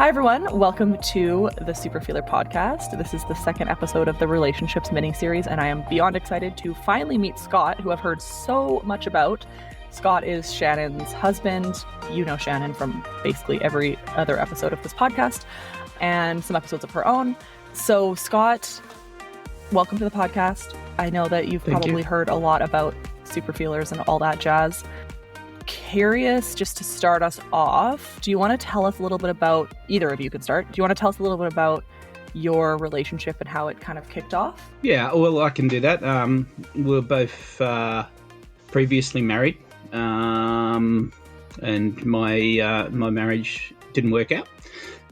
Hi, everyone. Welcome to the Superfeeler podcast. This is the second episode of the Relationships miniseries, and I am beyond excited to finally meet Scott, who I've heard so much about. Scott is Shannon's husband. You know Shannon from basically every other episode of this podcast and some episodes of her own. So, Scott, welcome to the podcast. I know that you've probably heard a lot about Superfeelers and all that jazz. Curious, just to start us off, do you want to tell us a little bit about, either of you can start, do you want to tell us a little bit about your relationship and how it kind of kicked off? Yeah, well, I can do that. We were both previously married, and my marriage didn't work out.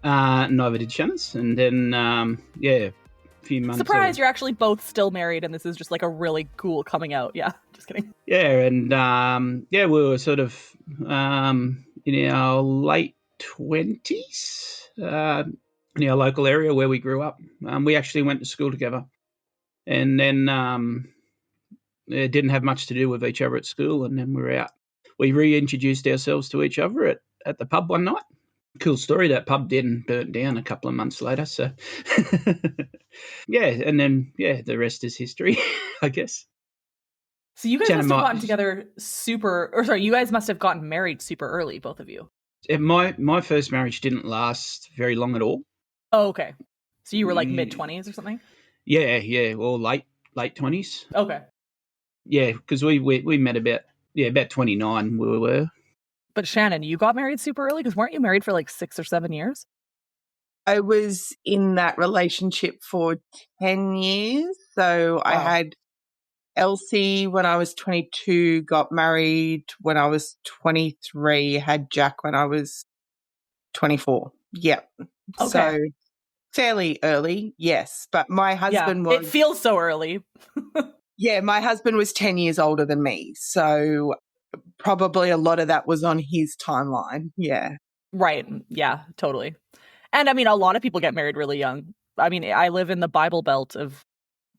Neither did Shannon's. And then, a few months... Surprise, you're actually both still married, and this is just like a really cool coming out. Yeah, just kidding. Yeah, and we were sort of in our late 20s, in our local area where we grew up. We actually went to school together, and then it didn't have much to do with each other at school, and then we were out. We reintroduced ourselves to each other at the pub one night. Cool story, that pub didn't burn down a couple of months later, so and then the rest is history, I guess. So you guys must have gotten together you guys must have gotten married super early, both of you. My first marriage didn't last very long at all. Oh, okay. So you were like mid-20s or something? Yeah, or late 20s. Okay. Yeah, because we met about 29 we were. But Shannon, you got married super early? Because weren't you married for like 6 or 7 years? I was in that relationship for 10 years. So wow. I had Elsie when I was 22, got married when I was 23, had Jack when I was 24. Yep. Okay. So fairly early, yes. But my husband was... It feels so early. Yeah, my husband was 10 years older than me. So probably a lot of that was on his timeline. Yeah. Right. Yeah, totally. And I mean, a lot of people get married really young. I mean, I live in the Bible Belt of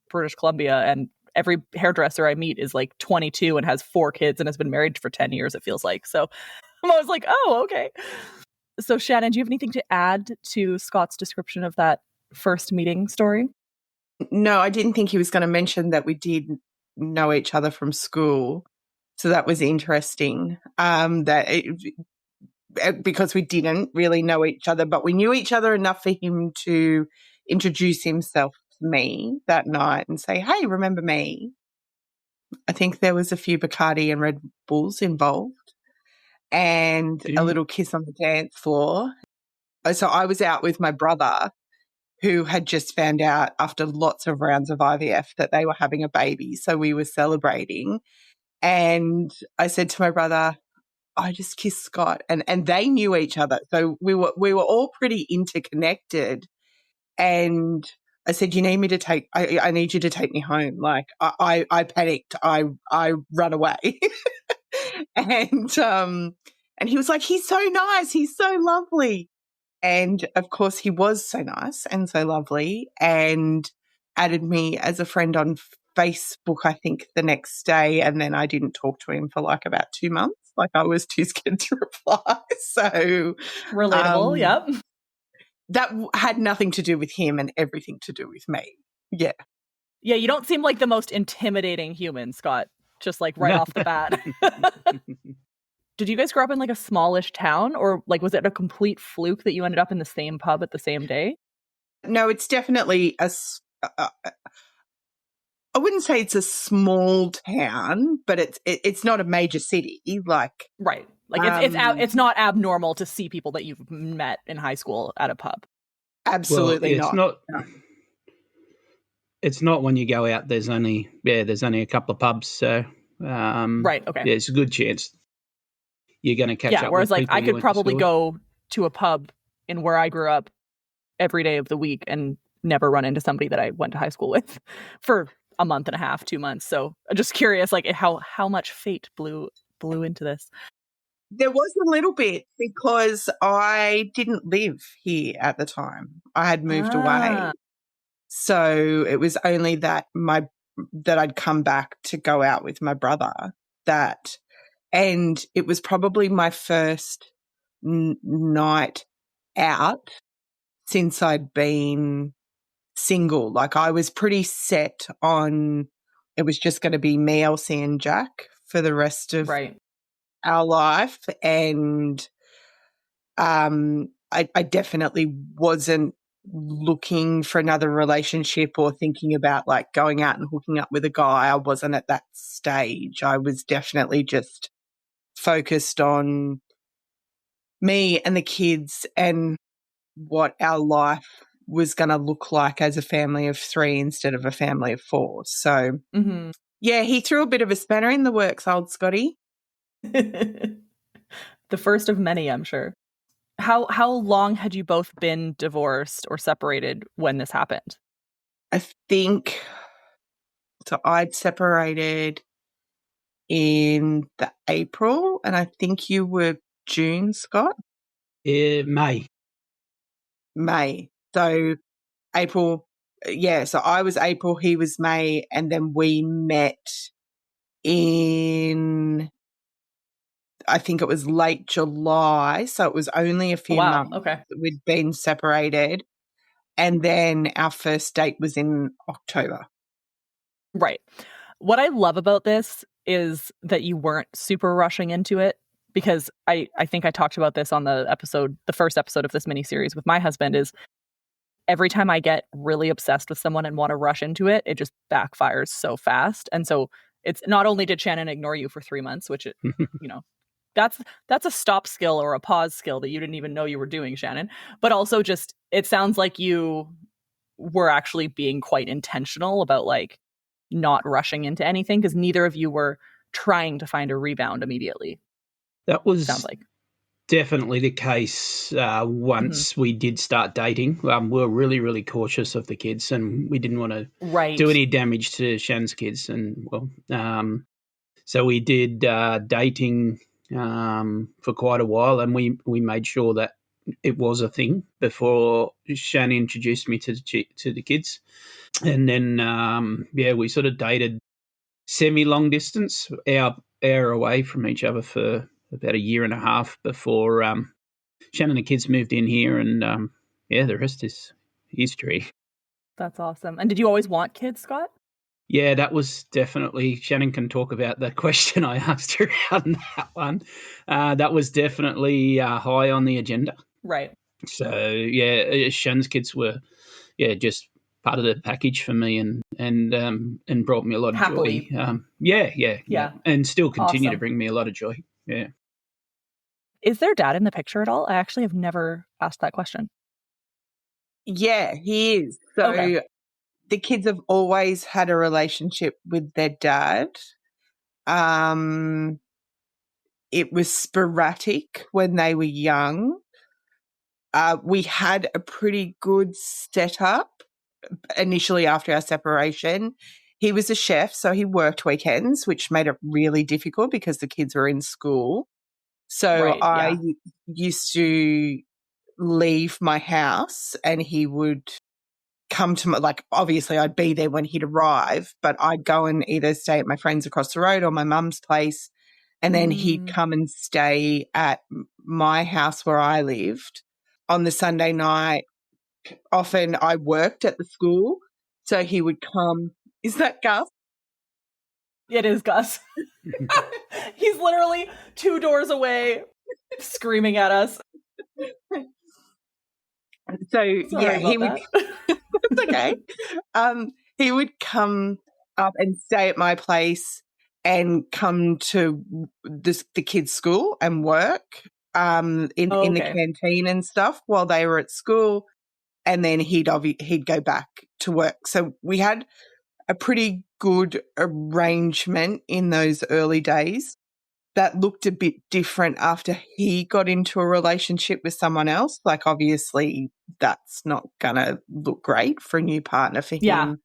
British Columbia, and every hairdresser I meet is like 22 and has 4 kids and has been married for 10 years, it feels like. So I was like, oh, okay. So Shannon, do you have anything to add to Scott's description of that first meeting story? No, I didn't think he was going to mention that we did know each other from school. So that was interesting, because we didn't really know each other, but we knew each other enough for him to introduce himself to me that night and say, hey, remember me? I think there was a few Bacardi and Red Bulls involved and a little kiss on the dance floor. So I was out with my brother, who had just found out after lots of rounds of IVF that they were having a baby. So we were celebrating. And I said to my brother, I just kissed Scott, and they knew each other. So we were all pretty interconnected. And I said, I need you to take me home. Like I panicked. I run away. and he was like, he's so nice. He's so lovely. And of course he was so nice and so lovely, and added me as a friend on Facebook, I think, the next day. And then I didn't talk to him for like about 2 months. Like I was too scared to reply. So relatable. Yep. That had nothing to do with him and everything to do with me. Yeah. Yeah. You don't seem like the most intimidating human, Scott, just like right off the bat. Did you guys grow up in like a smallish town, or like was it a complete fluke that you ended up in the same pub at the same day? No, it's definitely I wouldn't say it's a small town, but it's not a major city. Like right, like it's not abnormal to see people that you've met in high school at a pub. Absolutely not. It's not when you go out. There's only a couple of pubs, so right. Okay, yeah, it's a good chance you're going to catch up. Whereas with like I could probably go to a pub in where I grew up every day of the week and never run into somebody that I went to high school with for a month and a half, 2 months. So I'm just curious, like how much fate blew into this. There was a little bit, because I didn't live here at the time. I had moved away. So it was only that I'd come back to go out with my brother, and it was probably my first night out since I'd been single. Like I was pretty set on it was just going to be me, Elsie and Jack for the rest of Right. our life. And I definitely wasn't looking for another relationship or thinking about like going out and hooking up with a guy. I wasn't at that stage. I was definitely just focused on me and the kids and what our life was going to look like as a family of 3 instead of a family of 4. So, yeah, he threw a bit of a spanner in the works, old Scotty. The first of many, I'm sure. How long had you both been divorced or separated when this happened? I think so. I'd separated in the April, and I think you were June, Scott? May. So April, yeah. So I was April, he was May, and then we met in, I think it was late July. So it was only a few months that we'd been separated. And then our first date was in October. Right. What I love about this is that you weren't super rushing into it, because I think I talked about this on the first episode of this miniseries with my husband, is every time I get really obsessed with someone and want to rush into it, it just backfires so fast. And so it's not only did Shannon ignore you for 3 months, which, that's a stop skill or a pause skill that you didn't even know you were doing, Shannon. But also just, it sounds like you were actually being quite intentional about like not rushing into anything, because neither of you were trying to find a rebound immediately. That was sounds like definitely the case once we did start dating. We were really, really cautious of the kids, and we didn't want to do any damage to Shannon's kids. And so we did dating for quite a while, and we made sure that it was a thing before Shannon introduced me to the kids. And then we sort of dated semi-long distance, hour away from each other for about a year and a half before Shannon and the kids moved in here, and the rest is history. That's awesome. And did you always want kids, Scott? Yeah, that was definitely, Shannon can talk about the question I asked her on that one. That was definitely high on the agenda. Right. So, Shannon's kids were, just part of the package for me, and brought me a lot of Happily. joy. Yeah. And still continue to bring me a lot of joy. Yeah. Is their dad in the picture at all? I actually have never asked that question. Yeah, he is. So the kids have always had a relationship with their dad. It was sporadic when they were young. We had a pretty good setup initially after our separation. He was a chef, so he worked weekends, which made it really difficult because the kids were in school. So I used to leave my house and he would come to my, like, obviously I'd be there when he'd arrive, but I'd go and either stay at my friend's across the road or my mum's place, and then he'd come and stay at my house where I lived on the Sunday night. Often I worked at the school, so he would come. Is that Gus? It is Gus. He's literally 2 doors away screaming at us. So he would. It's okay. He would come up and stay at my place and come to the kids' school and work in the canteen and stuff while they were at school, and then he'd go back to work. So we had a pretty good arrangement in those early days. That looked a bit different after he got into a relationship with someone else. Like, obviously, that's not going to look great for a new partner for him.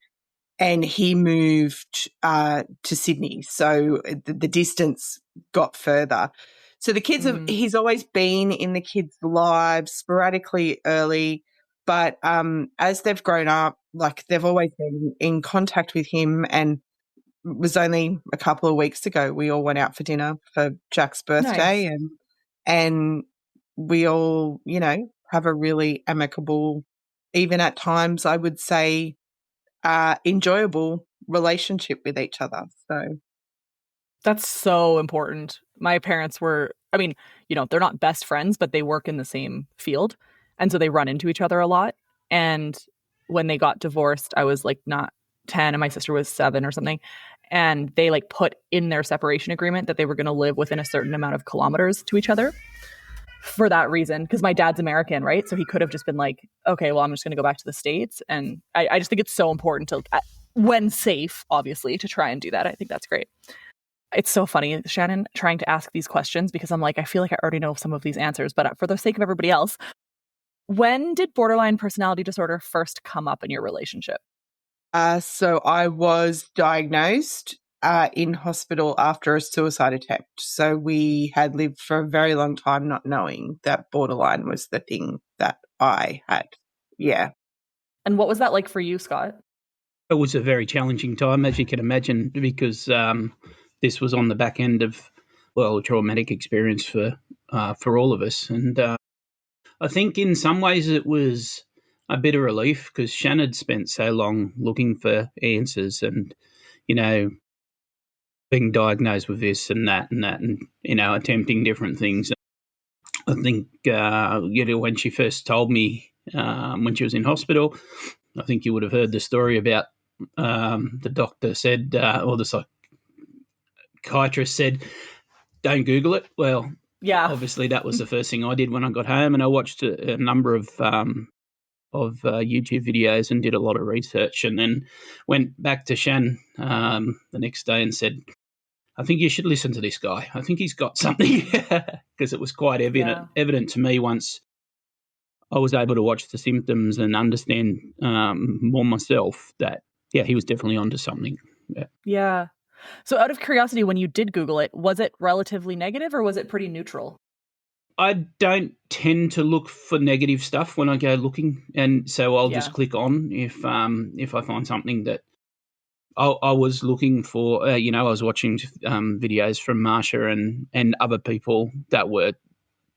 And he moved to Sydney. So the distance got further. So the kids he's always been in the kids' lives sporadically early. But as they've grown up, like, they've always been in contact with him. And it was only a couple of weeks ago we all went out for dinner for Jack's birthday, and we all, have a really amicable, even at times, I would say, enjoyable relationship with each other. So That's so important. My parents were, I mean, they're not best friends, but they work in the same field. And so they run into each other a lot. And when they got divorced, I was like not 10 and my sister was 7 or something. And they like put in their separation agreement that they were going to live within a certain amount of kilometers to each other for that reason. Because my dad's American, right? So he could have just been like, okay, well, I'm just going to go back to the States. And I just think it's so important to, when safe, obviously, to try and do that. I think that's great. It's so funny, Shannon, trying to ask these questions because I'm like, I feel like I already know some of these answers, but for the sake of everybody else, when did borderline personality disorder first come up in your relationship? So I was diagnosed in hospital after a suicide attempt. So we had lived for a very long time not knowing that borderline was the thing that I had. Yeah. And what was that like for you, Scott? It was a very challenging time, as you can imagine, because this was on the back end of, well, a traumatic experience for all of us. And I think in some ways it was a bit of relief because Shannon had spent so long looking for answers and, being diagnosed with this and that and attempting different things. I think, when she first told me when she was in hospital, I think you would have heard the story about the doctor said, or the psychiatrist said, don't Google it. Well, Yeah. obviously that was the first thing I did when I got home, and I watched a number of YouTube videos and did a lot of research, and then went back to Shan the next day and said, I think you should listen to this guy. I think he's got something, because it was quite evident to me once I was able to watch the symptoms and understand more myself that, yeah, he was definitely onto something. Yeah. So out of curiosity, when you did Google it, was it relatively negative or was it pretty neutral? I don't tend to look for negative stuff when I go looking, and so I'll just click on if I find something that I was looking for. I was watching videos from Marsha and other people that were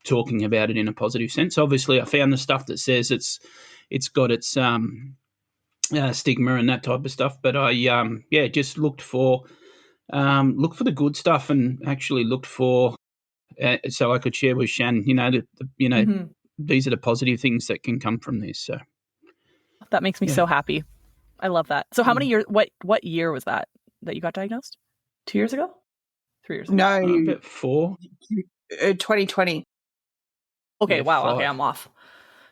talking about it in a positive sense. Obviously, I found the stuff that says it's got its stigma and that type of stuff, but I just looked for the good stuff and actually looked for. So I could share with Shan, these are the positive things that can come from this. So that makes me so happy. I love that. So how many years? What year was that you got diagnosed? 2 years ago? 3 years ago? No, about 4. 2020. Okay. Yeah, wow. 5. Okay, I'm off.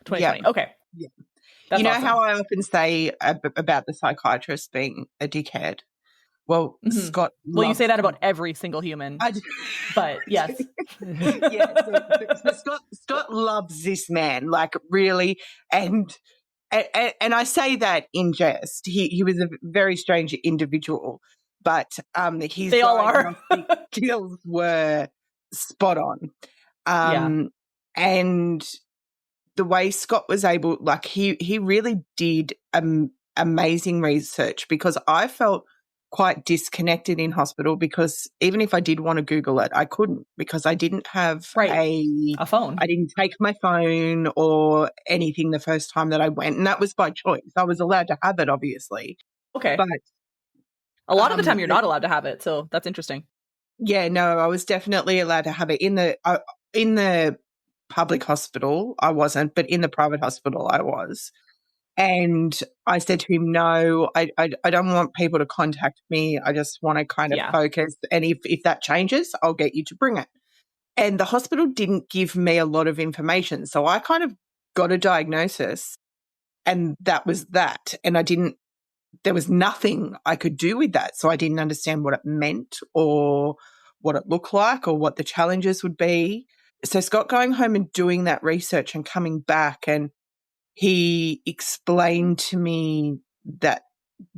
2020. Yeah. Okay. Yeah. That's you know awesome. how I often say about the psychiatrist being a dickhead? Well, Scott. Well, you say that about every single human. But yes. So Scott loves this man, like really, and I say that in jest. He was a very strange individual, but his they all are. skills were spot on. And the way Scott was able, like he really did amazing research, because I felt quite disconnected in hospital, because even if I did want to Google it, I couldn't, because I didn't have a phone. I didn't take my phone or anything the first time that I went, and that was by choice. I was allowed to have it, obviously. Okay. But a lot of the time you're not allowed to have it, so that's interesting. Yeah, no, I was definitely allowed to have it in the public hospital. I wasn't, but in the private hospital I was. And I said to him, no, I don't want people to contact me. I just want to kind of focus. And if that changes, I'll get you to bring it. And the hospital didn't give me a lot of information. So I kind of got a diagnosis, and that was that. And there was nothing I could do with that. So I didn't understand what it meant or what it looked like or what the challenges would be. So Scott going home and doing that research and coming back, and he explained to me that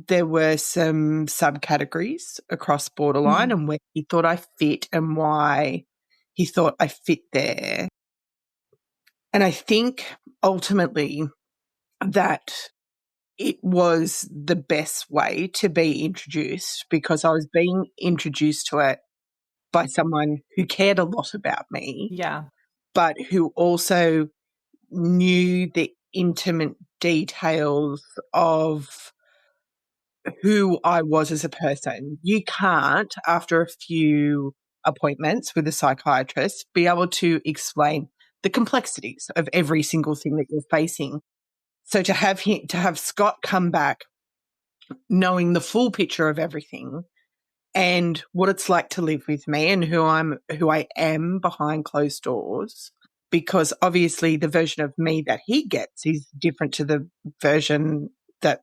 there were some subcategories across borderline and where he thought I fit and why he thought I fit there. And I think ultimately that it was the best way to be introduced, because I was being introduced to it by someone who cared a lot about me. Yeah. But who also knew the intimate details of who I was as a person. You can't, after a few appointments with a psychiatrist, be able to explain the complexities of every single thing that you're facing. So to have Scott come back knowing the full picture of everything and what it's like to live with me and who I am behind closed doors, because obviously the version of me that he gets is different to the version that,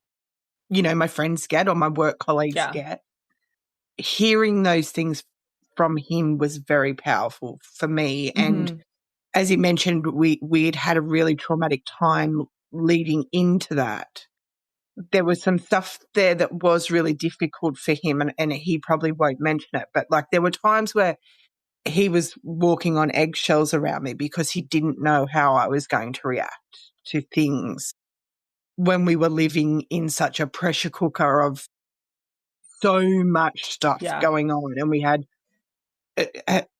my friends get or my work colleagues get. Hearing those things from him was very powerful for me. Mm-hmm. And as you mentioned, we'd had a really traumatic time leading into that. There was some stuff there that was really difficult for him, and he probably won't mention it, but like there were times where he was walking on eggshells around me because he didn't know how I was going to react to things when we were living in such a pressure cooker of so much stuff going on. And we had,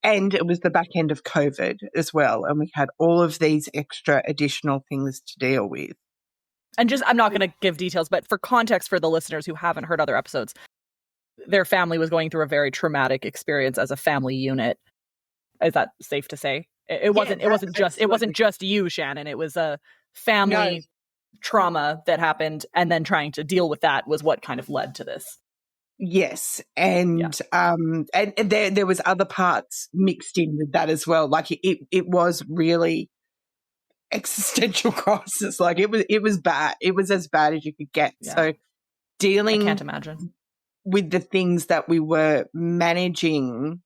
and it was the back end of COVID as well. And we had all of these extra additional things to deal with. And I'm not going to give details, but for context for the listeners who haven't heard other episodes, their family was going through a very traumatic experience as a family unit. Is that safe to say? It wasn't just you, Shannon. It was a family trauma that happened, and then trying to deal with that was what kind of led to this. Yes, and there was other parts mixed in with that as well. Like it was really existential crisis. Like it was bad. It was as bad as you could get. Yeah. So dealing, I can't imagine, with the things that we were managing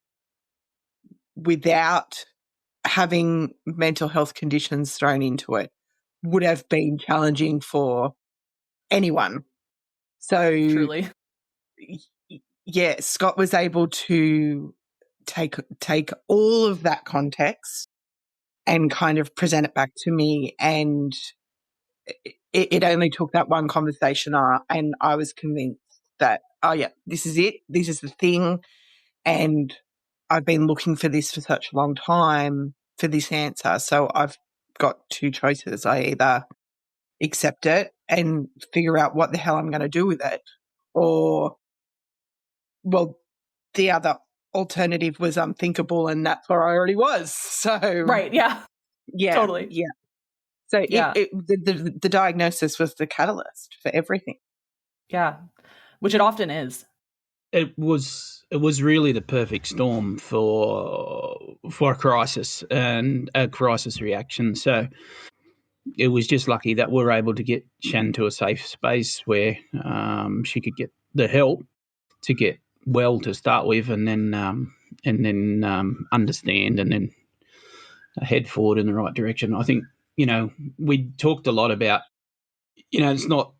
without having mental health conditions thrown into it would have been challenging for anyone. So truly, yeah, Scott was able to take all of that context and kind of present it back to me, and it only took that one conversation, and I was convinced that, oh yeah, this is it, this is the thing, and I've been looking for this for such a long time, for this answer. So I've got two choices. I either accept it and figure out what the hell I'm going to do with it, or, well, the other alternative was unthinkable, and that's where I already was. So right, yeah, totally, yeah. So the diagnosis was the catalyst for everything. Yeah, which it often is. It was really the perfect storm for a crisis and a crisis reaction. So it was just lucky that we were able to get Shannon to a safe space where she could get the help to get well to start with, and then understand, and then head forward in the right direction. I think we talked a lot about it's not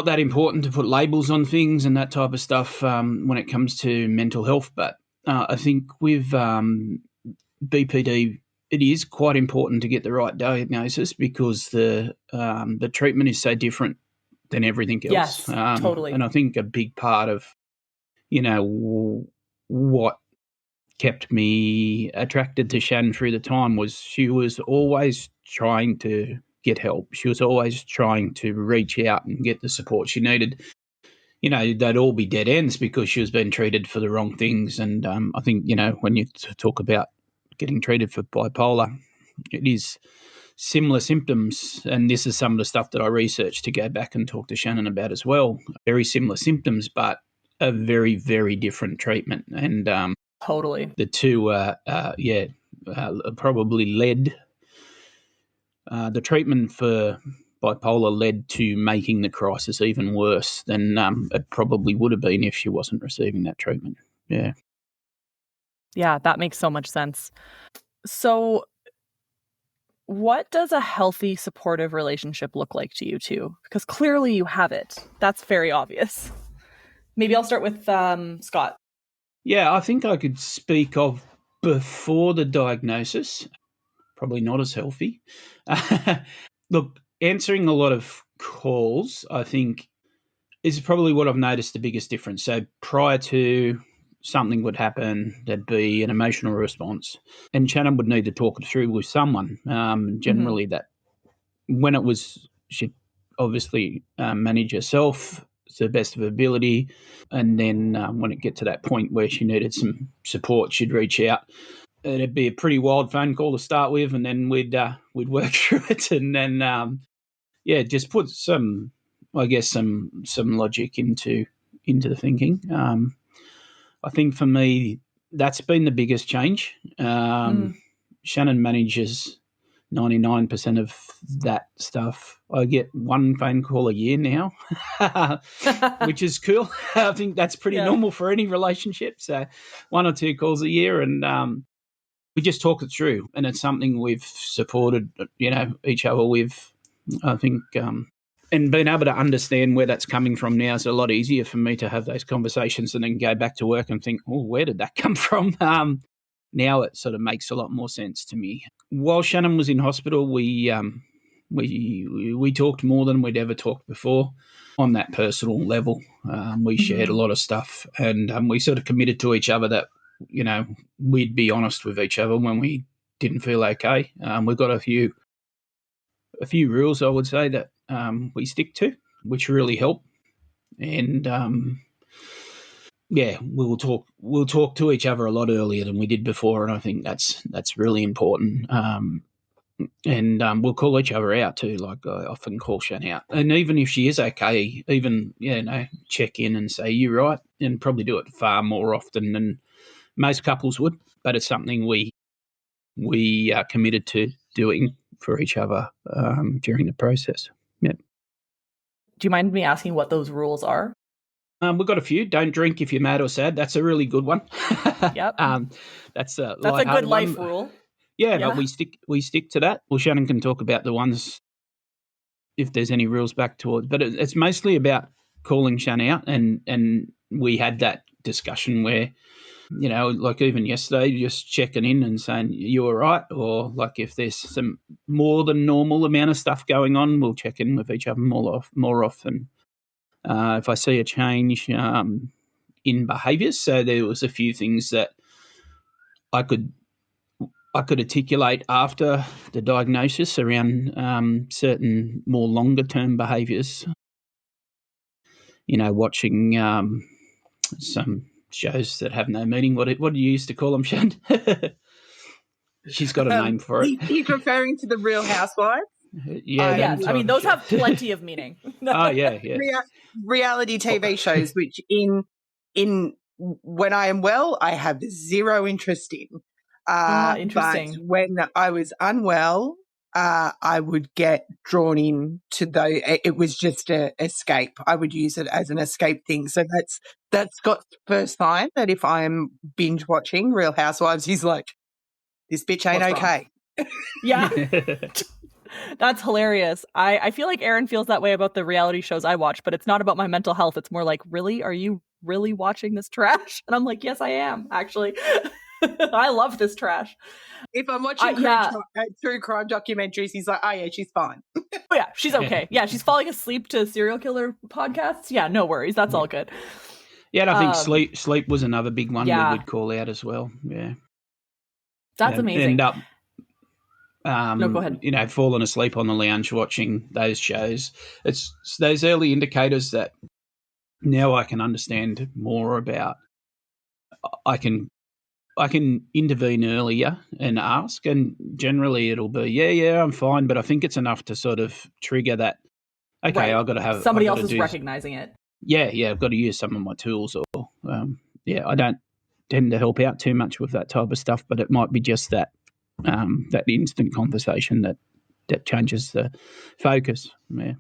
that important to put labels on things and that type of stuff when it comes to mental health, but I think with BPD, it is quite important to get the right diagnosis, because the treatment is so different than everything else. Yes, totally. And I think a big part of what kept me attracted to Shannon through the time was she was always trying to get help. She was always trying to reach out and get the support she needed. They'd all be dead ends because she was being treated for the wrong things. And I think, when you talk about getting treated for bipolar, it is similar symptoms. And this is some of the stuff that I researched to go back and talk to Shannon about as well. Very similar symptoms, but a very, very different treatment. And totally, the two, probably led the treatment for bipolar led to making the crisis even worse than it probably would have been if she wasn't receiving that treatment. Yeah. Yeah, that makes so much sense. So what does a healthy, supportive relationship look like to you two? Because clearly you have it. That's very obvious. Maybe I'll start with Scott. Yeah, I think I could speak of before the diagnosis. Probably not as healthy. Look, answering a lot of calls, I think, is probably what I've noticed the biggest difference. So prior to something would happen, there'd be an emotional response, and Shannon would need to talk it through with someone. Generally, that when it was, she'd obviously manage herself to the best of her ability. And then when it get to that point where she needed some support, she'd reach out. It'd be a pretty wild phone call to start with, and then we'd work through it, and then just put some logic into the thinking. I think for me, that's been the biggest change. Shannon manages 99% of that stuff. I get one phone call a year now, which is cool. I think that's pretty normal for any relationship. So 1 or 2 calls a year, and we just talk it through. And it's something we've supported, each other with. I think, and being able to understand where that's coming from now is a lot easier for me to have those conversations and then go back to work and think, oh, where did that come from? Now it sort of makes a lot more sense to me. While Shannon was in hospital, we talked more than we'd ever talked before on that personal level. We shared a lot of stuff, and we sort of committed to each other that, we'd be honest with each other when we didn't feel okay. We've got a few rules, I would say, that we stick to, which really help. And we'll talk to each other a lot earlier than we did before, and I think that's really important. And we'll call each other out too. Like I often call Shan out, and even if she is okay, even check in and say you're right, and probably do it far more often than most couples would. But it's something we are committed to doing for each other during the process. Yeah. Do you mind me asking what those rules are? We've got a few. Don't drink if you're mad or sad. That's a really good one. Yep. That's a good life rule. Yeah, but we stick to that. Well, Shannon can talk about the ones if there's any rules back towards. But it's mostly about calling Shannon out, and we had that discussion where, like even yesterday, just checking in and saying you all right, or like if there's some more than normal amount of stuff going on, we'll check in with each other more often. If I see a change in behaviours, so there was a few things that I could articulate after the diagnosis around certain more longer term behaviours. Watching some shows that have no meaning. What do you used to call them, Shan? She's got a name for it. He's referring to the Real Housewives. Yeah, yes. I mean, those have plenty of meaning. Oh yeah. Reality TV shows, which in when I am well, I have zero interest in. Interesting. But when I was unwell, I would get drawn into those. It was just an escape. I would use it as an escape thing. So that's Scott's first time that if I'm binge watching Real Housewives, he's like, this bitch ain't okay. Yeah. That's hilarious. I feel like Aaron feels that way about the reality shows I watch, but it's not about my mental health. It's more like, really? Are you really watching this trash? And I'm like, yes, I am, actually. I love this trash. If I'm watching true crime documentaries, he's like, oh, yeah, she's fine. Oh, yeah, she's okay. Yeah, she's falling asleep to serial killer podcasts. Yeah, no worries. That's all good. Yeah, and I think sleep was another big one we would call out as well. Yeah. That's amazing. No, go ahead. Falling asleep on the lounge watching those shows. It's those early indicators that now I can understand more about. I can intervene earlier and ask, and generally it'll be, yeah, I'm fine, but I think it's enough to sort of trigger that, okay, right. I've got to have... Somebody else is recognizing it. Yeah, I've got to use some of my tools, or, I don't tend to help out too much with that type of stuff, but it might be just that instant conversation that changes the focus. Yeah.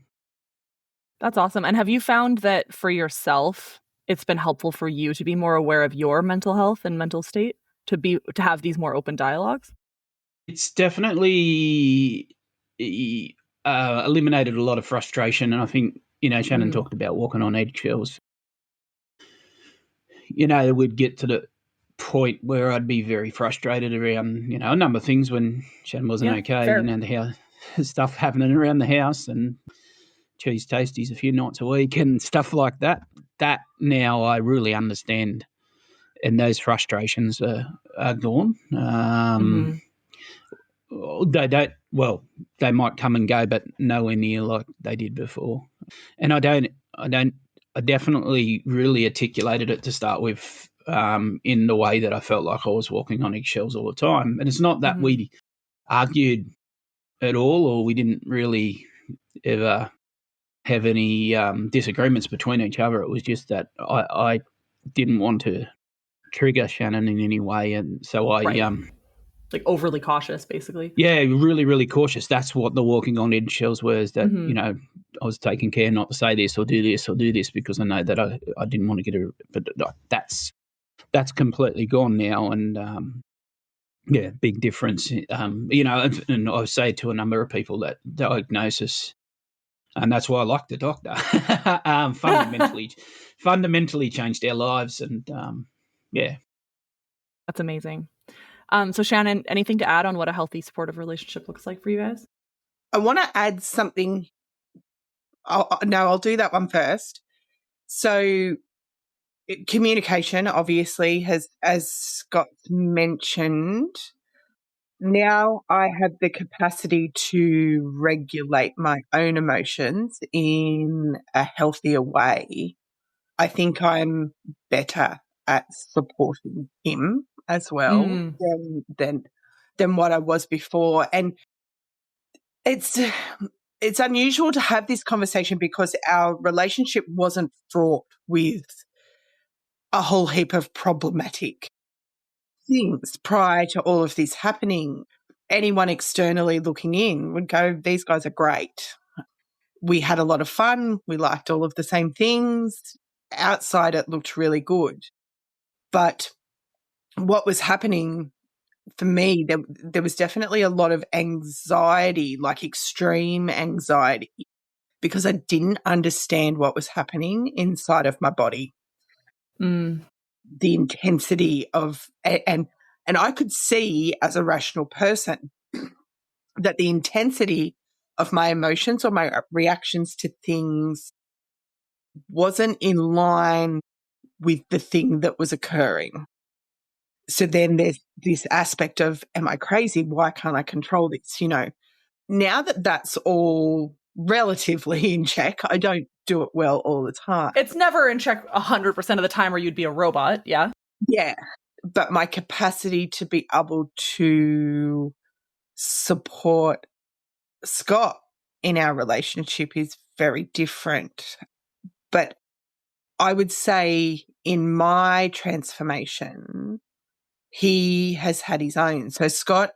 That's awesome. And have you found that for yourself, it's been helpful for you to be more aware of your mental health and mental state, to have these more open dialogues? It's definitely eliminated a lot of frustration, and I think Shannon talked about walking on eggshells. We'd get to the point where I'd be very frustrated around a number of things when Shannon wasn't okay, fair. How stuff happening around the house and cheese tasties a few nights a week and stuff like that. That now I really understand, and those frustrations are gone. they don't. Well, they might come and go, but nowhere near like they did before. And I definitely really articulated it to start with, in the way that I felt like I was walking on eggshells all the time. And it's not that we argued at all, or we didn't really ever have any disagreements between each other. It was just that I didn't want to trigger Shannon in any way, and so I like overly cautious, basically. Yeah, really, really cautious. That's what the walking on eggshells were, is that, I was taking care not to say this or do this because I know that I didn't want to get but that's completely gone now. And, big difference. And I say to a number of people that diagnosis, and that's why I like the doctor, fundamentally changed their lives. And, That's amazing. So Shannon, anything to add on what a healthy, supportive relationship looks like for you guys? I want to add something. I'll do that one first. So communication, obviously, as Scott mentioned, now I have the capacity to regulate my own emotions in a healthier way. I think I'm better at supporting him as well than what I was before. And it's unusual to have this conversation because our relationship wasn't fraught with a whole heap of problematic things prior to all of this happening. Anyone externally looking in would go, these guys are great. We had a lot of fun. We liked all of the same things. Outside, it looked really good. But what was happening for me, there was definitely a lot of anxiety, like extreme anxiety, because I didn't understand what was happening inside of my body. The intensity of, and I could see as a rational person that the intensity of my emotions or my reactions to things wasn't in line with the thing that was occurring. So then there's this aspect of, am I crazy? Why can't I control this? Now that that's all relatively in check, I don't do it well all the time. It's never in check 100% of the time or you'd be a robot. Yeah. Yeah. But my capacity to be able to support Scott in our relationship is very different. But I would say in my transformation, he has had his own. So Scott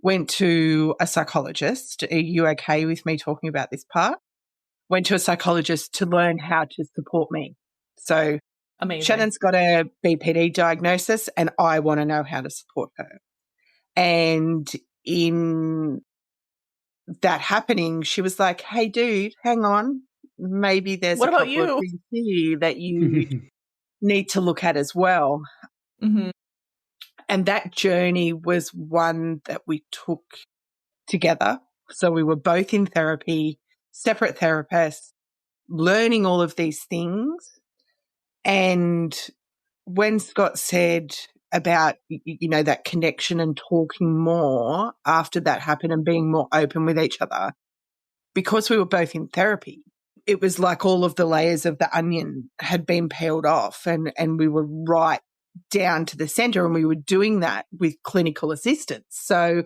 went to a psychologist. Are you okay with me talking about this part? Went to a psychologist to learn how to support me. So amazing. Shannon's got a BPD diagnosis and I want to know how to support her. And in that happening, she was like, hey, dude, hang on. Maybe there's what a about couple you? of things here that you need to look at as well. And that journey was one that we took together. So we were both in therapy, separate therapists, learning all of these things. And when Scott said about, that connection and talking more after that happened and being more open with each other, because we were both in therapy, it was like all of the layers of the onion had been peeled off and we were right down to the center, and we were doing that with clinical assistance. So,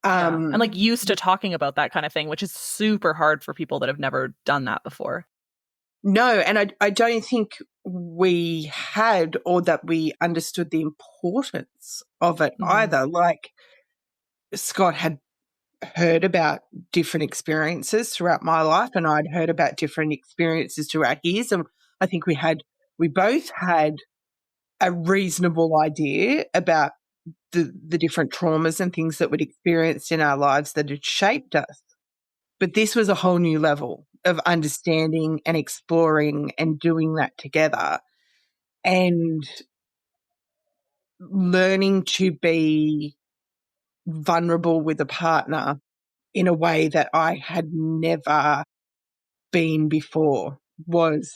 and like used to talking about that kind of thing, which is super hard for people that have never done that before. No, and I don't think we had, or that we understood the importance of it either. Like Scott had heard about different experiences throughout my life, and I'd heard about different experiences throughout his. And I think we both had a reasonable idea about the different traumas and things that we'd experienced in our lives that had shaped us. But this was a whole new level of understanding and exploring and doing that together and learning to be vulnerable with a partner in a way that I had never been before was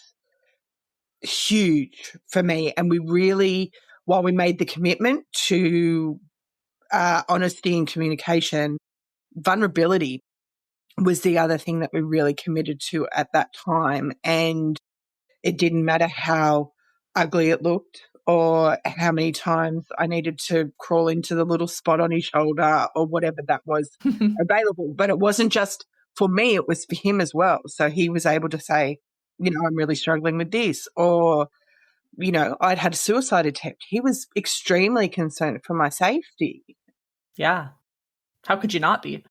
huge for me. And we really, while we made the commitment to honesty and communication, vulnerability was the other thing that we really committed to at that time. And it didn't matter how ugly it looked or how many times I needed to crawl into the little spot on his shoulder or whatever that was available. But it wasn't just for me, it was for him as well. So he was able to say, I'm really struggling with this, or, I'd had a suicide attempt. He was extremely concerned for my safety. Yeah. How could you not be?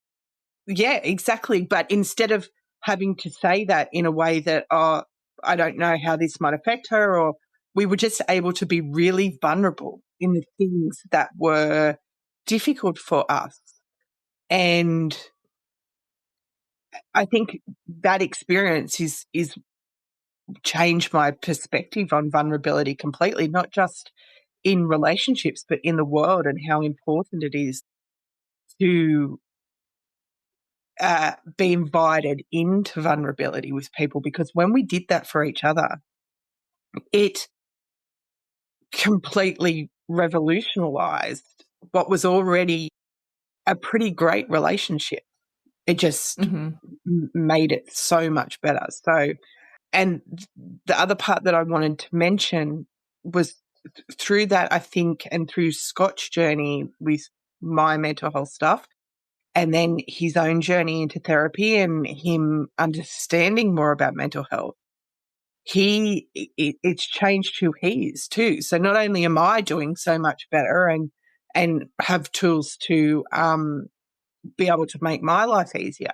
Yeah, exactly. But instead of having to say that in a way that, I don't know how this might affect her, or we were just able to be really vulnerable in the things that were difficult for us. And I think that experience is changed my perspective on vulnerability completely, not just in relationships, but in the world, and how important it is to be invited into vulnerability with people. Because when we did that for each other, it completely revolutionized what was already a pretty great relationship. It just made it so much better. So, and the other part that I wanted to mention was through that, I think, and through Scott's journey with my mental health stuff, and then his own journey into therapy and him understanding more about mental health, it's changed who he is too. So not only am I doing so much better and have tools to be able to make my life easier,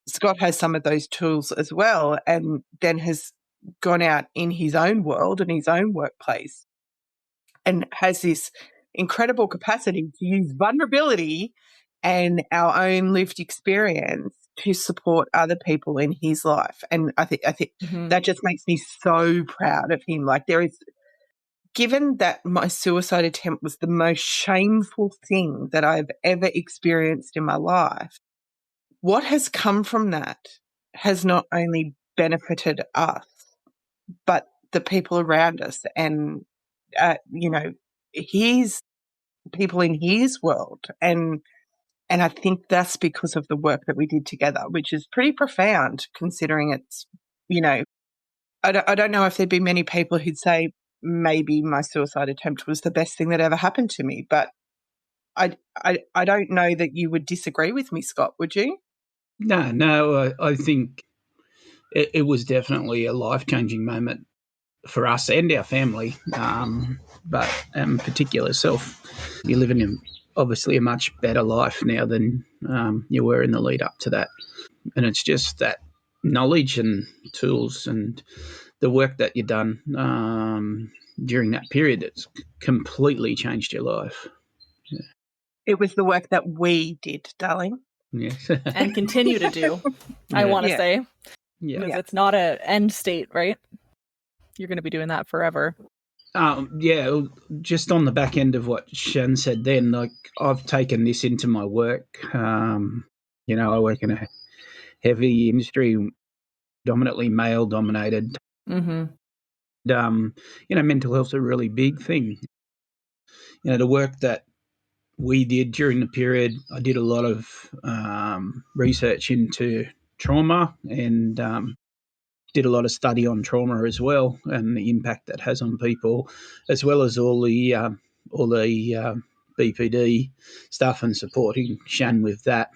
Scott has some of those tools as well, and then has gone out in his own world and his own workplace and has this incredible capacity to use vulnerability and our own lived experience to support other people in his life. And I think that just makes me so proud of him. Like, given that my suicide attempt was the most shameful thing that I've ever experienced in my life, what has come from that has not only benefited us, but the people around us and, his people in his world. And I think that's because of the work that we did together, which is pretty profound considering it's, I don't know if there'd be many people who'd say maybe my suicide attempt was the best thing that ever happened to me. But I don't know that you would disagree with me, Scott, would you? No, I think it was definitely a life-changing moment for us and our family, but particular self, you're living in obviously a much better life now than you were in the lead up to that. And it's just that knowledge and tools and the work that you've done during that period that's completely changed your life. Yeah. It was the work that we did, darling. Yes. And continue to do, I want to say. Yeah. Because it's not an end state, right? You're going to be doing that forever. Just on the back end of what Shan said then, like, I've taken this into my work. I work in a heavy industry, dominantly male dominated. Mental health's a really big thing. The work that we did during the period, I did a lot of research into trauma and did a lot of study on trauma as well and the impact that has on people, as well as all the BPD stuff and supporting Shan with that.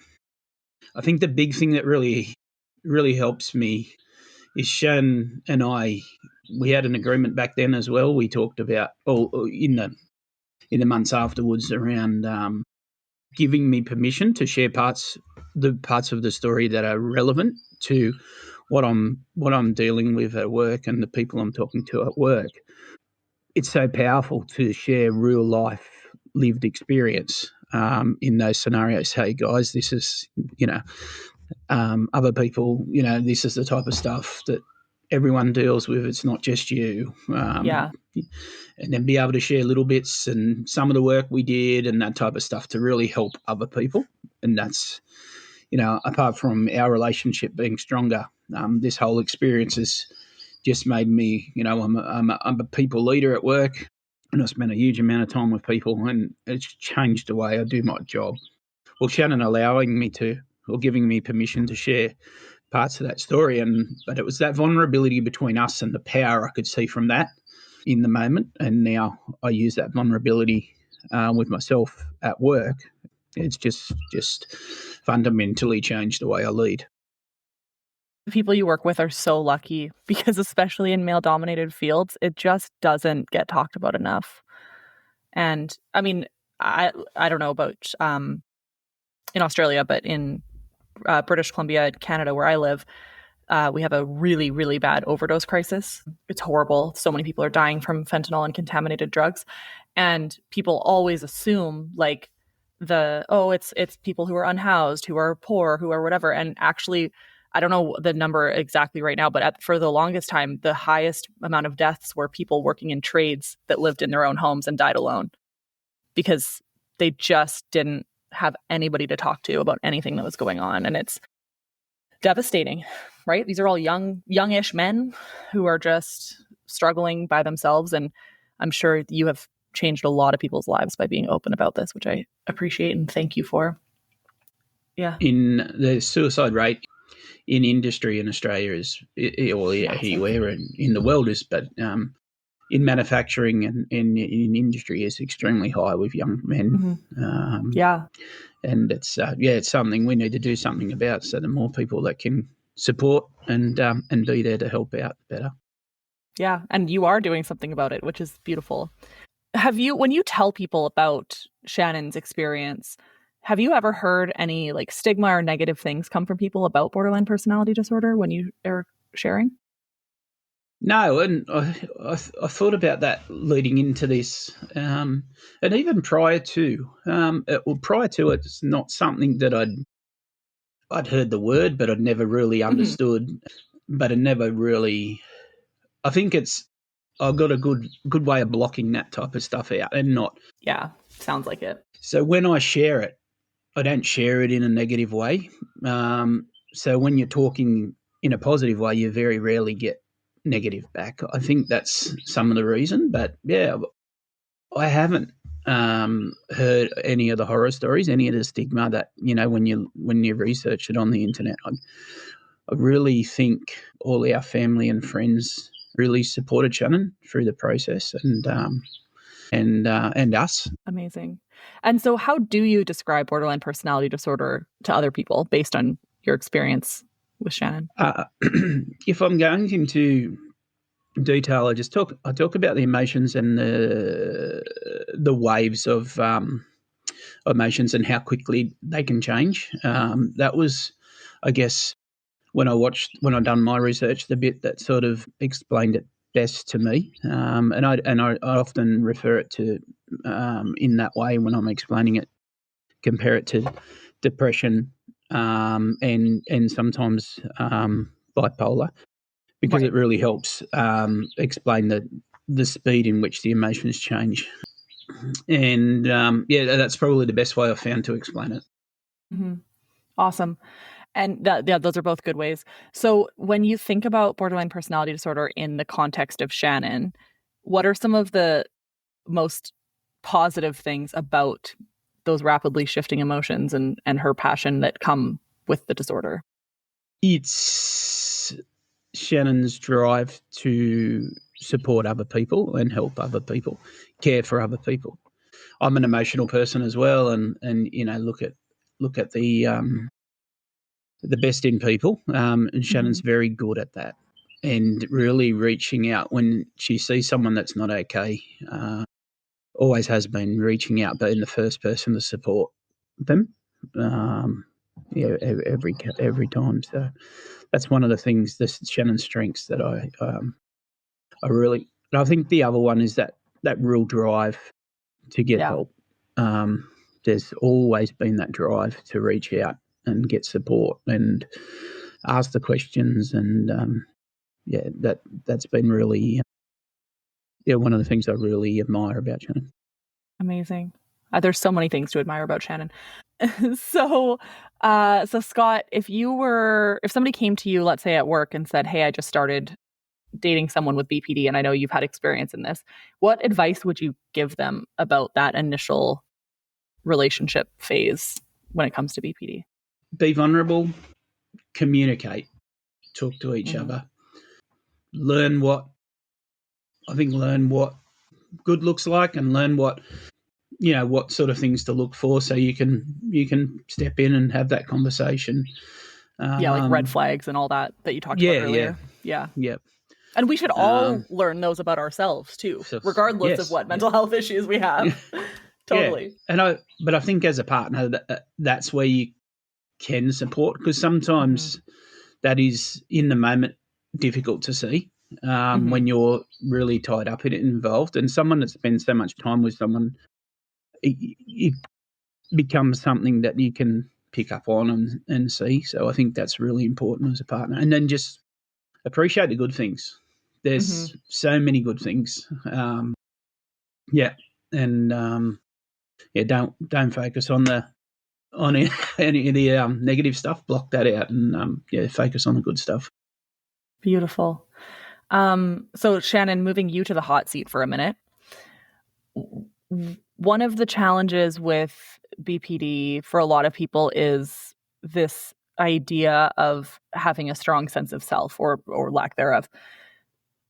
I think the big thing that really, really helps me is Shan and we had an agreement back then as well. We talked about in the months afterwards around giving me permission to share the parts of the story that are relevant to what I'm dealing with at work and the people I'm talking to at work. It's so powerful to share real life lived experience in those scenarios. Hey guys, this is other people. This is the type of stuff that everyone deals with. It's not just you. And then be able to share little bits and some of the work we did and that type of stuff to really help other people. And that's, apart from our relationship being stronger, this whole experience has just made me, I'm a people leader at work, and I spend a huge amount of time with people, and it's changed the way I do my job. well, Shannon allowing me to, or giving me permission to share parts of that story. But it was that vulnerability between us and the power I could see from that in the moment. And now I use that vulnerability with myself at work. It's just fundamentally changed the way I lead. The people you work with are so lucky because especially in male-dominated fields, it just doesn't get talked about enough. And I mean, I don't know about in Australia, but in British Columbia, Canada, where I live, we have a really, really bad overdose crisis. It's horrible. So many people are dying from fentanyl and contaminated drugs. And people always assume like it's people who are unhoused, who are poor, who are whatever. And actually, I don't know the number exactly right now, but for the longest time, the highest amount of deaths were people working in trades that lived in their own homes and died alone because they just didn't have anybody to talk to about anything that was going on. And it's devastating, right? These are all youngish men who are just struggling by themselves. And I'm sure you have changed a lot of people's lives by being open about this, which I appreciate and thank you for. Yeah. In the suicide rate in industry in Australia is, or anywhere in the world is, but in manufacturing and in industry is extremely high with young men. Yeah. And it's something we need to do something about, so the more people that can support and be there to help out, the better. Yeah, and you are doing something about it, which is beautiful. When you tell people about Shannon's experience, have you ever heard any like stigma or negative things come from people about borderline personality disorder when you are sharing? No, and I thought about that leading into this, and even prior to it's not something that I'd heard the word, but I'd never really understood. But I never really. I think I've got a good way of blocking that type of stuff out and not. Yeah, sounds like it. So when I share it, I don't share it in a negative way. So when you're talking in a positive way, you very rarely get negative back. I think that's some of the reason. But yeah, I haven't heard any of the horror stories, any of the stigma that when you research it on the internet. I really think all our family and friends really supported Shannon through the process, and us. Amazing. And so how do you describe borderline personality disorder to other people based on your experience with Shannon? If I'm going into detail, I talk about the emotions and the waves of emotions and how quickly they can change. That was, I guess, when I done my research, the bit that sort of explained it best to me, and I often refer it to in that way when I'm explaining it, compare it to depression and sometimes bipolar, because it really helps explain the speed in which the emotions change. And that's probably the best way I've found to explain it. Mm-hmm. Awesome. And those are both good ways. So when you think about borderline personality disorder in the context of Shannon, what are some of the most positive things about those rapidly shifting emotions and her passion that come with the disorder? It's Shannon's drive to support other people and help other people, care for other people. I'm an emotional person as well, and look at the best in people. And Shannon's very good at that, and really reaching out when she sees someone that's not okay. Always has been reaching out, but in the first person to support them. Every time. So that's one of the things. This Shannon's strengths that I really. I think the other one is that real drive to get help. There's always been that drive to reach out and get support and ask the questions, and that's been really one of the things I really admire about Shannon. Amazing. There's so many things to admire about Shannon. So Scott, if somebody came to you, let's say at work, and said, "Hey, I just started dating someone with BPD, and I know you've had experience in this," what advice would you give them about that initial relationship phase when it comes to BPD? Be vulnerable, communicate, talk to each other, learn what good looks like, and learn what sort of things to look for, so you can step in and have that conversation. Like red flags and all that you talked about earlier. Yeah. And we should all learn those about ourselves too, regardless of what mental health issues we have. Totally. Yeah. But I think as a partner, that's where you can support, because sometimes that is in the moment difficult to see when you're really tied up in it and involved. And someone that spends so much time with someone, it becomes something that you can pick up on and see. So I think that's really important as a partner. And then just appreciate the good things. There's so many good things. Don't focus on any of the negative stuff. Block that out and focus on the good stuff. Beautiful. So Shannon, moving you to the hot seat for a minute. One of the challenges with BPD for a lot of people is this idea of having a strong sense of self or lack thereof.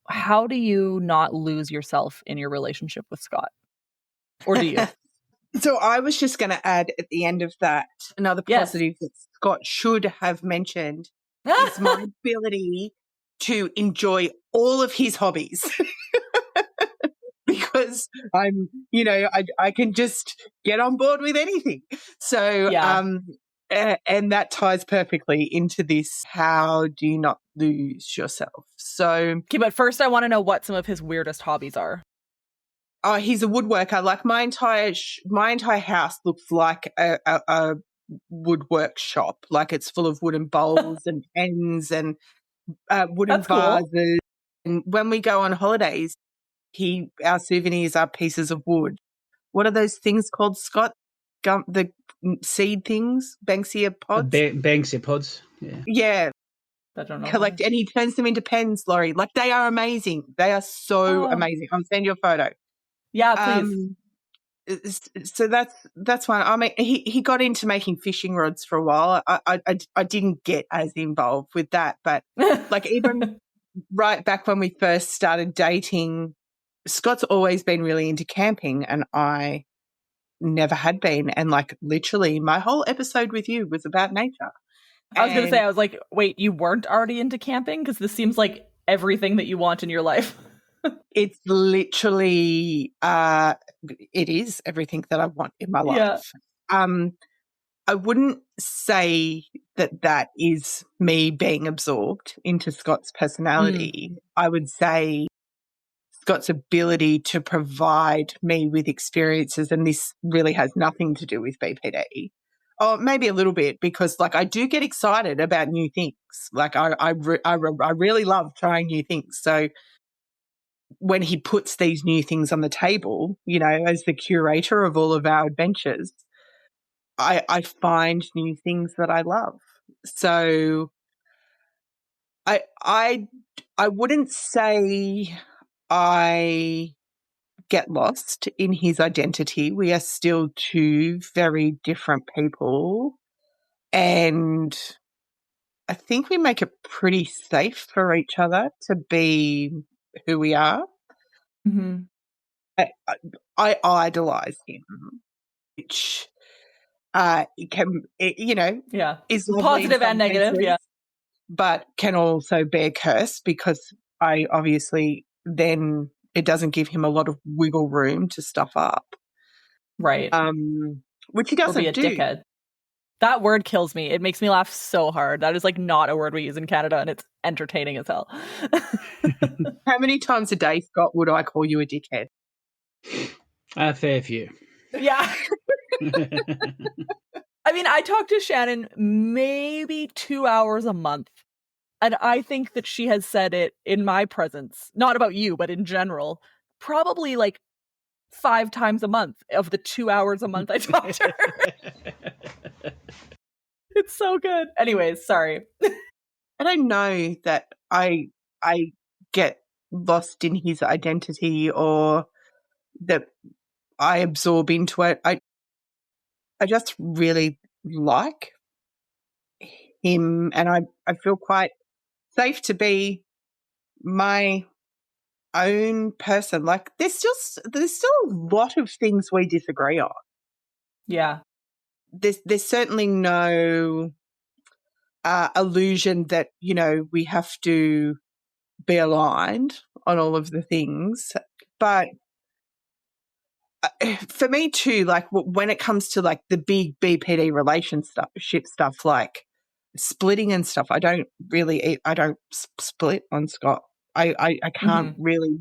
How do you not lose yourself in your relationship with Scott? Or do you? So I was just going to add at the end of that, another positive that Scott should have mentioned is my ability to enjoy all of his hobbies. Because I'm, I can just get on board with anything. So, and that ties perfectly into this. How do you not lose yourself? So, okay, but first I want to know what some of his weirdest hobbies are. Oh, he's a woodworker. Like my entire house looks like a woodwork shop. Like it's full of wooden bowls and pens and wooden vases. Cool. And when we go on holidays, our souvenirs are pieces of wood. What are those things called, Scott? The seed things? Banksia pods? Banksia pods, yeah. Yeah. I don't know. Collect, and he turns them into pens, Laurie. Like they are amazing. They are so amazing. I'll send you a photo. Yeah, please. So that's one. I mean, he got into making fishing rods for a while. I didn't get as involved with that, but like even right back when we first started dating, Scott's always been really into camping and I never had been. And like literally my whole episode with you was about nature. I was going to say, I was like, wait, you weren't already into camping? Because this seems like everything that you want in your life. It's literally, it is everything that I want in my life. Yeah. I wouldn't say that is me being absorbed into Scott's personality. I would say Scott's ability to provide me with experiences, and this really has nothing to do with BPD. Oh, maybe a little bit, because like I do get excited about new things. Like I really love trying new things. So when he puts these new things on the table, as the curator of all of our adventures, I find new things that I love. So I wouldn't say I get lost in his identity. We are still two very different people. And I think we make it pretty safe for each other to be who we are. Mm-hmm. I idolize him, which is positive and negative, cases, but can also bear curse, because I obviously then it doesn't give him a lot of wiggle room to stuff up, right? Which he doesn't do. Dickhead. That word kills me. It makes me laugh so hard. That is like not a word we use in Canada, and it's entertaining as hell. How many times a day, Scott, would I call you a dickhead? A fair few. Yeah. I mean, I talk to Shannon maybe 2 hours a month, and I think that she has said it in my presence, not about you, but in general, probably like 5 times a month of the 2 hours a month I talk to her. It's so good. Anyways, sorry. I don't know that I get lost in his identity or that I absorb into it. I just really like him, and I feel quite safe to be my own person. Like there's still a lot of things we disagree on. Yeah. There's certainly no illusion that, you know, we have to be aligned on all of the things. But for me too, like when it comes to like the big BPD relationship stuff, like splitting and stuff, I don't split on Scott. I can't really.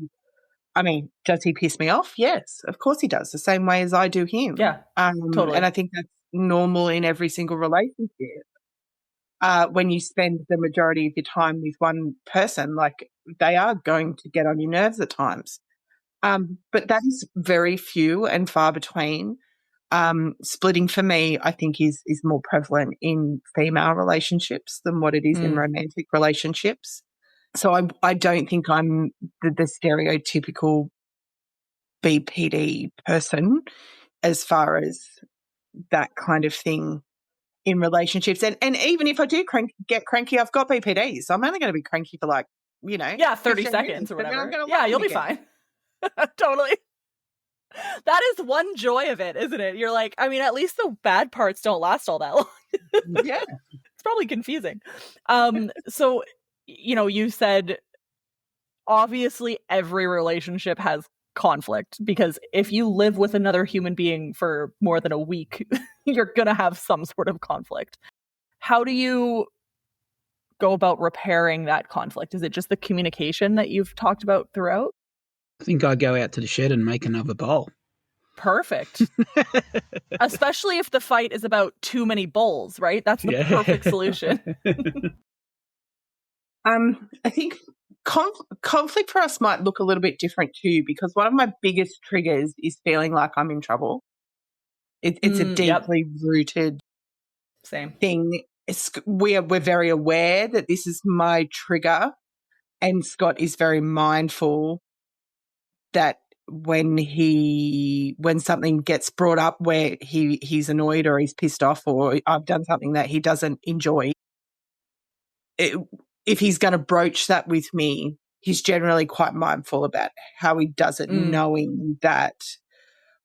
I mean, does he piss me off? Yes, of course he does, the same way as I do him. Yeah, totally. And I think that's normal in every single relationship. When you spend the majority of your time with one person, like they are going to get on your nerves at times. But that is very few and far between. Splitting for me, I think, is more prevalent in female relationships than what it is in romantic relationships. So I don't think I'm the stereotypical BPD person as far as that kind of thing in relationships. And even if I do get cranky, I've got BPD, so I'm only going to be cranky for 30 seconds or whatever. You'll be fine. Totally. That is one joy of it, isn't it? You're like, I mean, at least the bad parts don't last all that long. Yeah. It's probably confusing. So, you said obviously every relationship has conflict, because if you live with another human being for more than a week, you're going to have some sort of conflict. How do you go about repairing that conflict? Is it just the communication that you've talked about throughout? I think I go out to the shed and make another bowl. Perfect. Especially if the fight is about too many bowls, right? That's the perfect solution. I think conflict for us might look a little bit different too, because one of my biggest triggers is feeling like I'm in trouble. It's a deeply rooted thing. We're very aware that this is my trigger, and Scott is very mindful that when something gets brought up where he's annoyed or he's pissed off or I've done something that he doesn't enjoy, if he's going to broach that with me, he's generally quite mindful about how he does it, knowing that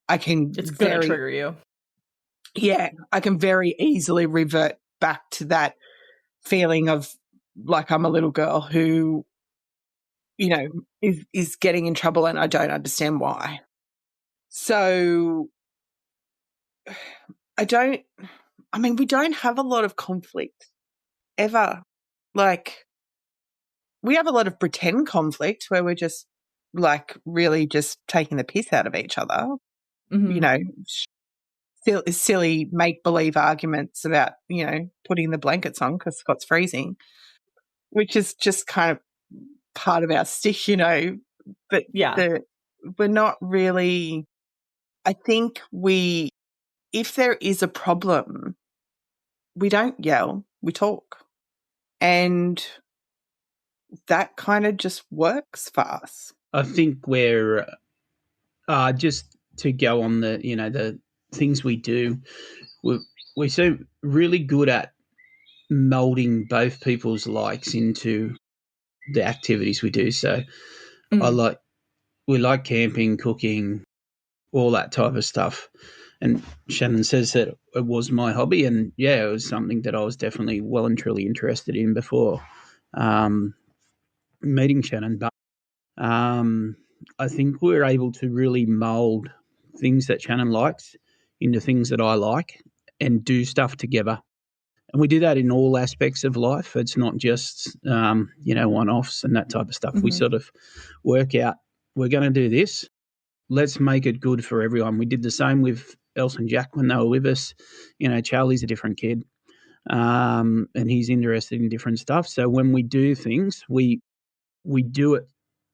it's going to trigger you. Yeah, I can very easily revert back to that feeling of like I'm a little girl who, is getting in trouble and I don't understand why. So we don't have a lot of conflict ever. Like, we have a lot of pretend conflict where we're just like really just taking the piss out of each other, silly make-believe arguments about, putting the blankets on because Scott's freezing, which is just kind of part of our stick, but we're not really, I think if there is a problem, we don't yell, we talk. And that kind of just works for us. I think we're just to go on the things we do, we're so really good at molding both people's likes into the activities we do. So we like camping, cooking, all that type of stuff. And Shannon says that it was my hobby, and it was something that I was definitely well and truly interested in before meeting Shannon. But I think we're able to really mold things that Shannon likes into things that I like and do stuff together. And we do that in all aspects of life. It's not just, one-offs and that type of stuff. We sort of work out, we're going to do this. Let's make it good for everyone. We did the same with Elsa and Jack when they were with us. Charlie's a different kid, and he's interested in different stuff. So when we do things, we do it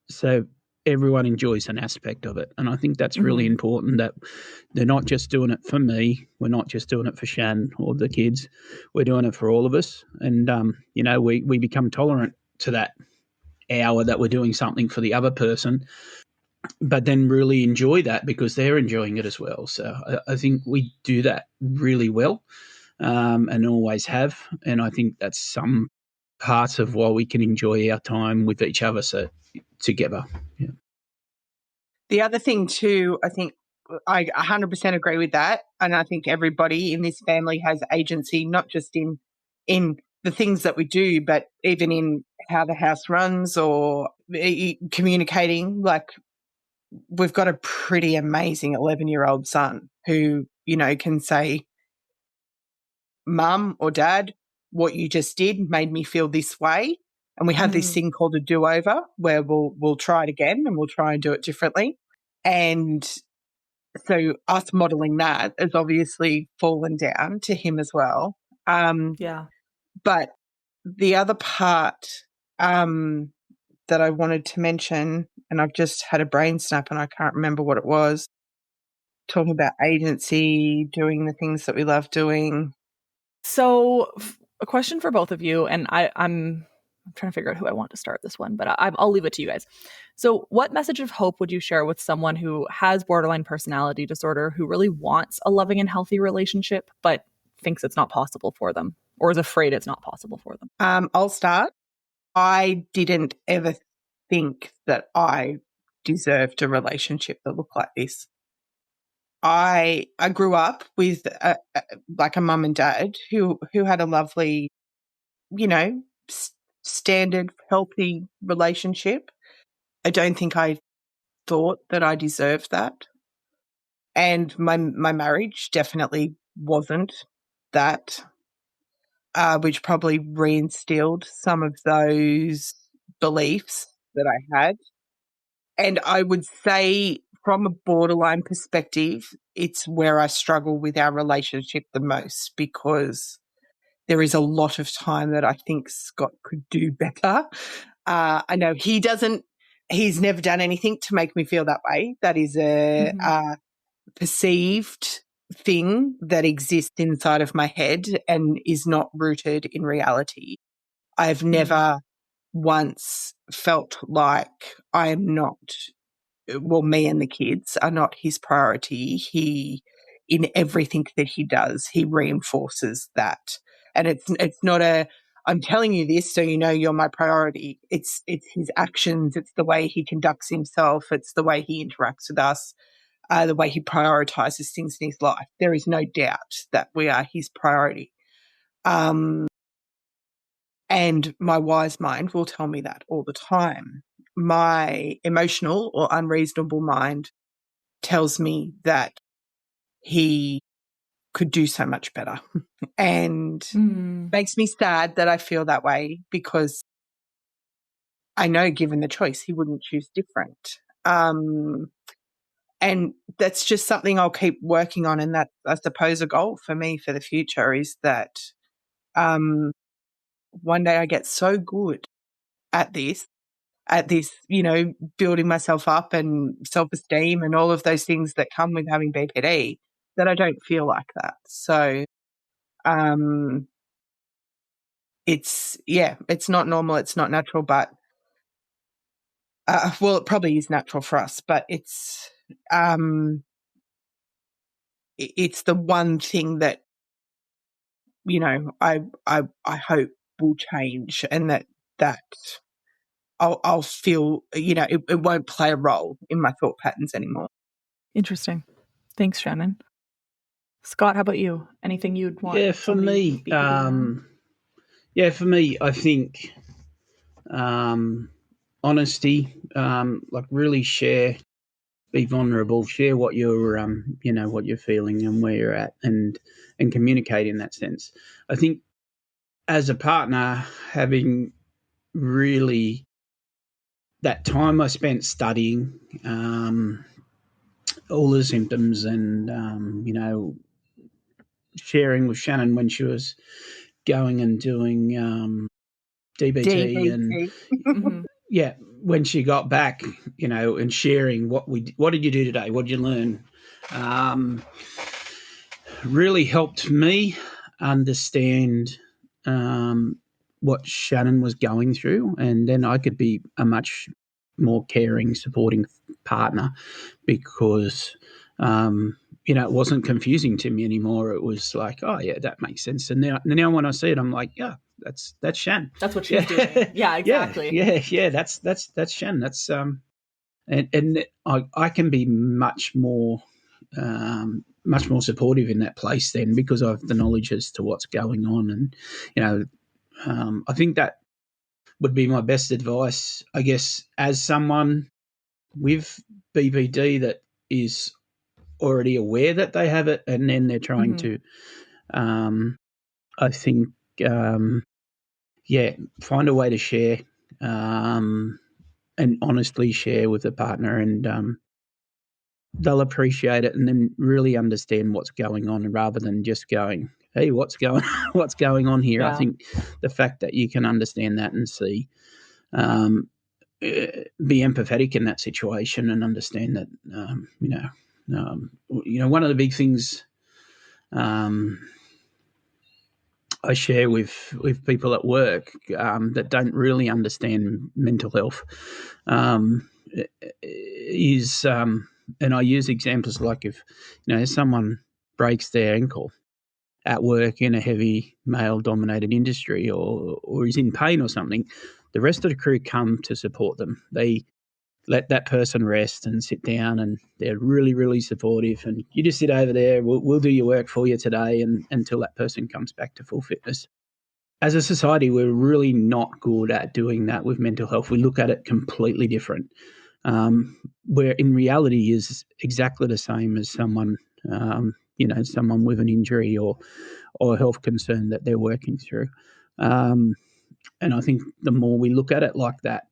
so everyone enjoys an aspect of it. And I think that's really important, that they're not just doing it for me. We're not just doing it for Shan or the kids. We're doing it for all of us. And, we become tolerant to that hour that we're doing something for the other person, but then really enjoy that because they're enjoying it as well. So I think we do that really well. and always have. And I think that's some parts of why we can enjoy our time with each other together. Yeah. The other thing too, I think I 100% agree with that. And I think everybody in this family has agency, not just in the things that we do, but even in how the house runs or communicating. Like, we've got a pretty amazing 11-year-old son who, can say, Mum or Dad, what you just did made me feel this way. And we have this thing called a do-over where we'll try it again and we'll try and do it differently. And so us modeling that has obviously fallen down to him as well. Yeah. But the other part that I wanted to mention, and I've just had a brain snap and I can't remember what it was, talking about agency, doing the things that we love doing. So a question for both of you, and I'm trying to figure out who I want to start this one, but I'll leave it to you guys. So what message of hope would you share with someone who has borderline personality disorder, who really wants a loving and healthy relationship, but thinks it's not possible for them or is afraid it's not possible for them? I'll start. I didn't ever think that I deserved a relationship that looked like this. I grew up with a mum and dad who had a lovely, standard, healthy relationship. I don't think I thought that I deserved that. And my marriage definitely wasn't that, which probably reinstilled some of those beliefs that I had. And I would say from a borderline perspective, it's where I struggle with our relationship the most, because there is a lot of time that I think Scott could do better. I know he's never done anything to make me feel that way. That is a perceived thing that exists inside of my head and is not rooted in reality. I've never once felt like I am not, well, me and the kids are not his priority. In everything that he does, he reinforces that. And it's not I'm telling you this so you know you're my priority. It's his actions. It's the way he conducts himself. It's the way he interacts with us, the way he prioritizes things in his life. There is no doubt that we are his priority. And my wise mind will tell me that all the time. My emotional or unreasonable mind tells me that he could do so much better, and makes me sad that I feel that way, because I know given the choice, he wouldn't choose different. And that's just something I'll keep working on. And that, I suppose, a goal for me for the future is that one day I get so good at this, building myself up and self-esteem and all of those things that come with having BPD, that I don't feel like that. So it's not normal, it's not natural, but well, it probably is natural for us, but it's the one thing that, I hope will change, and that I'll feel, it won't play a role in my thought patterns anymore. Interesting. Thanks, Shannon. Scott, how about you? Anything you'd want? Yeah, for me, I think honesty, like really share, be vulnerable, share what you're, what you're feeling and where you're at, and communicate in that sense. I think as a partner, having really that time I spent studying all the symptoms and, sharing with Shannon when she was going and doing DBT and yeah, when she got back, and sharing what did you do today? What did you learn? Really helped me understand what Shannon was going through, and then I could be a much more caring, supporting partner, because it wasn't confusing to me anymore. It was like, oh yeah, that makes sense. And now when I see it, I'm like, yeah, that's Shan. That's what she's doing. Yeah, exactly. Yeah. That's Shan. That's and I can be much more supportive in that place then, because I have the knowledge as to what's going on. And I think that would be my best advice, I guess, as someone with BPD that is already aware that they have it, and then they're trying to, I think, find a way to share, and honestly share with the partner, and they'll appreciate it, and then really understand what's going on, rather than just going, "Hey, what's going on here?" Yeah. I think the fact that you can understand that and see, be empathetic in that situation, and understand that, one of the big things I share with people at work, that don't really understand mental health, is, and I use examples like, if someone breaks their ankle at work in a heavy male-dominated industry, or is in pain or something, the rest of the crew come to support them. They let that person rest and sit down, and they're really, really supportive. And you just sit over there. We'll do your work for you today, and until that person comes back to full fitness. As a society, we're really not good at doing that with mental health. We look at it completely different, where in reality is exactly the same as someone, someone with an injury or a health concern that they're working through. And I think the more we look at it like that,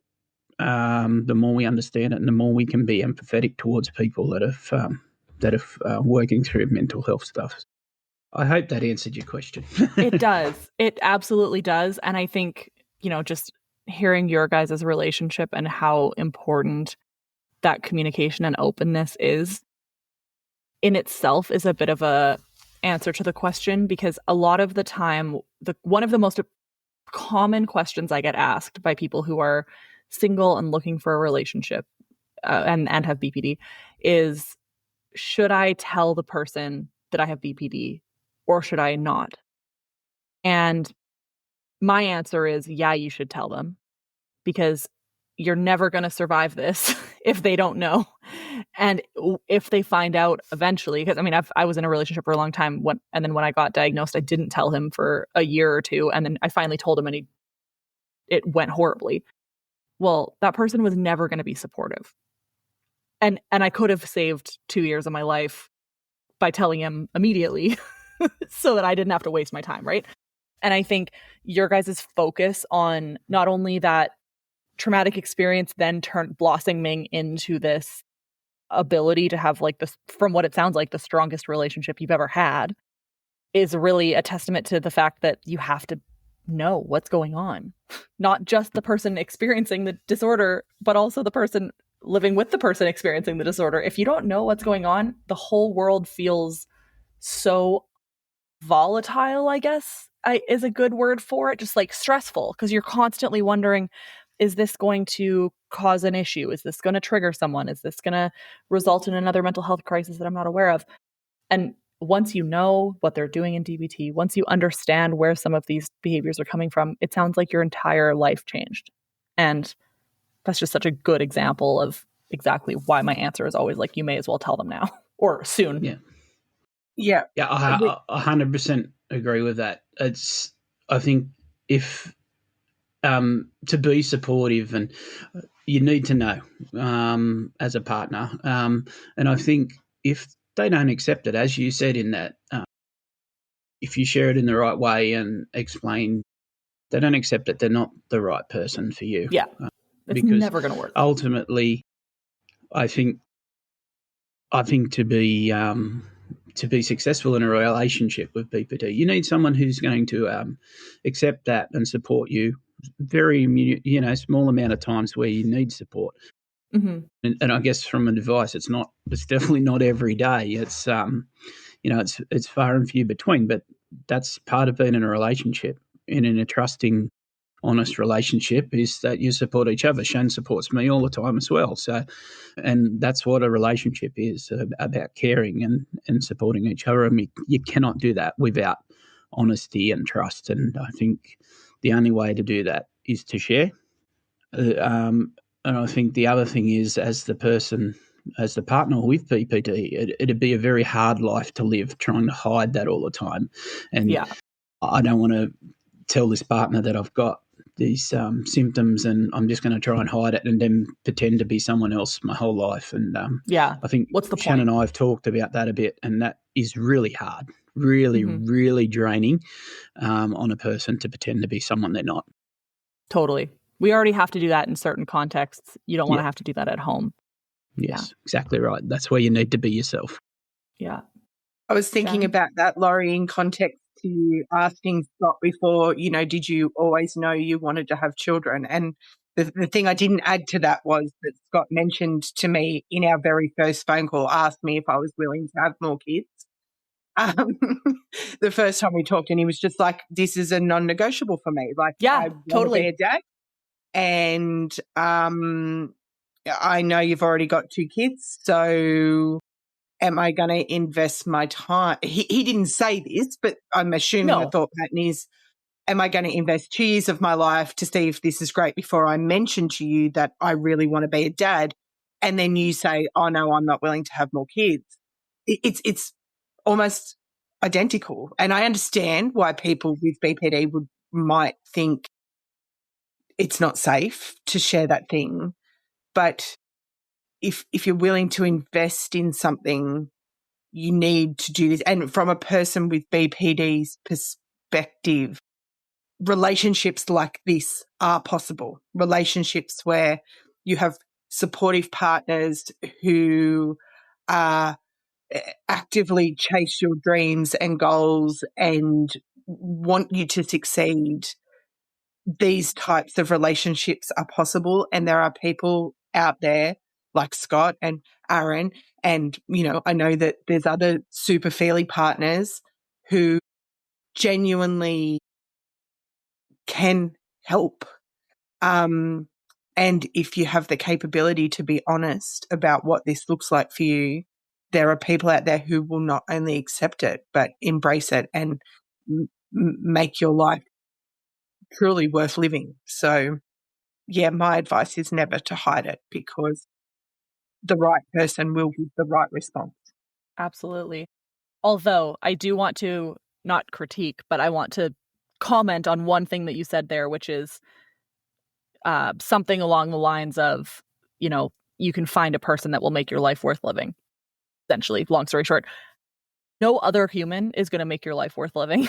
the more we understand it, and the more we can be empathetic towards people that are working through mental health stuff. I hope that answered your question. It does. It absolutely does. And I think, just hearing your guys' relationship and how important that communication and openness is in itself is a bit of a answer to the question, because a lot of the time, one of the most common questions I get asked by people who are single and looking for a relationship, and have BPD, is, should I tell the person that I have BPD, or should I not? And my answer is, yeah, you should tell them, because you're never going to survive this if they don't know. And if they find out eventually, because I was in a relationship for a long time, and then when I got diagnosed, I didn't tell him for a year or two, and then I finally told him, and it went horribly. Well, that person was never going to be supportive. And I could have saved 2 years of my life by telling him immediately so that I didn't have to waste my time, right? And I think your guys' focus on not only that traumatic experience then blossoming into this ability to have, like, this, from what it sounds like, the strongest relationship you've ever had, is really a testament to the fact that you have to know what's going on. Not just the person experiencing the disorder, but also the person living with the person experiencing the disorder. If you don't know what's going on, the whole world feels so volatile, I guess, is a good word for it. Just like stressful, because you're constantly wondering, is this going to cause an issue? Is this going to trigger someone? Is this going to result in another mental health crisis that I'm not aware of? And once you know what they're doing in DBT, once you understand where some of these behaviors are coming from, it sounds like your entire life changed. And that's just such a good example of exactly why my answer is always like, you may as well tell them now or soon. Yeah. I 100% agree with that. I think if, to be supportive, and you need to know, as a partner. And I think if they don't accept it, as you said in that, if you share it in the right way and explain, they don't accept it, they're not the right person for you. Yeah. It's never going to work. Ultimately, I think to be successful in a relationship with BPD, you need someone who's going to accept that and support you. Very, small amount of times where you need support. Mm-hmm. And I guess from advice, it's definitely not every day. It's it's far and few between. But that's part of being in a relationship and in a trusting, honest relationship is that you support each other. Shan supports me all the time as well. So, and that's what a relationship is, about caring and supporting each other. I mean, you cannot do that without honesty and trust. And I think the only way to do that is to share. And I think the other thing is, as the partner with BPD, it'd be a very hard life to live trying to hide that all the time. And I don't want to tell this partner that I've got these symptoms and I'm just going to try and hide it and then pretend to be someone else my whole life. And I think what's the Shannon point? and I have talked about that a bit, and that is really hard, really, really draining on a person to pretend to be someone they're not. Totally. We already have to do that in certain contexts. You don't want to have to do that at home. Yes, exactly right. That's where you need to be yourself. Yeah. I was thinking about that, Laurie, in context to you asking Scott before, did you always know you wanted to have children? And the thing I didn't add to that was that Scott mentioned to me in our very first phone call, asked me if I was willing to have more kids. The first time we talked, and he was just like, this is a non-negotiable for me. Like, I want to be a dad. And I know you've already got 2 kids, so am I going to invest my time? He didn't say this, but I'm assuming the thought pattern is, am I going to invest 2 years of my life to see if this is great before I mention to you that I really want to be a dad? And then you say, oh, no, I'm not willing to have more kids. It's almost identical. And I understand why people with BPD might think it's not safe to share that thing. But if you're willing to invest in something, you need to do this. And from a person with BPD's perspective, relationships like this are possible. Relationships where you have supportive partners who actively chase your dreams and goals and want you to succeed. These types of relationships are possible, and there are people out there like Scott and Aaron, and I know that there's other super feely partners who genuinely can help. And if you have the capability to be honest about what this looks like for you, there are people out there who will not only accept it but embrace it and make your life truly worth living. So, yeah, my advice is never to hide it, because the right person will give the right response. Absolutely. Although I do want to not critique, but I want to comment on one thing that you said there, which is something along the lines of, you can find a person that will make your life worth living. Essentially, long story short, no other human is going to make your life worth living.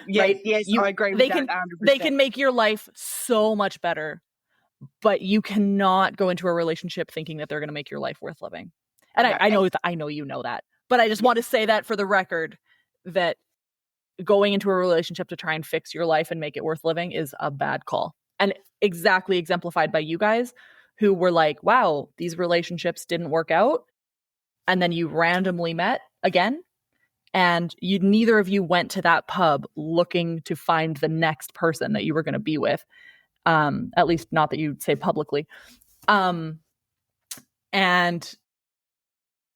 Yeah, right? Yes, I agree with that 100%. They can make your life so much better, but you cannot go into a relationship thinking that they're going to make your life worth living. And I know you know that, but I just want to say that for the record, that going into a relationship to try and fix your life and make it worth living is a bad call. And exactly exemplified by you guys, who were like, wow, these relationships didn't work out. And then you randomly met again. And neither of you went to that pub looking to find the next person that you were going to be with. At least not that you'd say publicly. And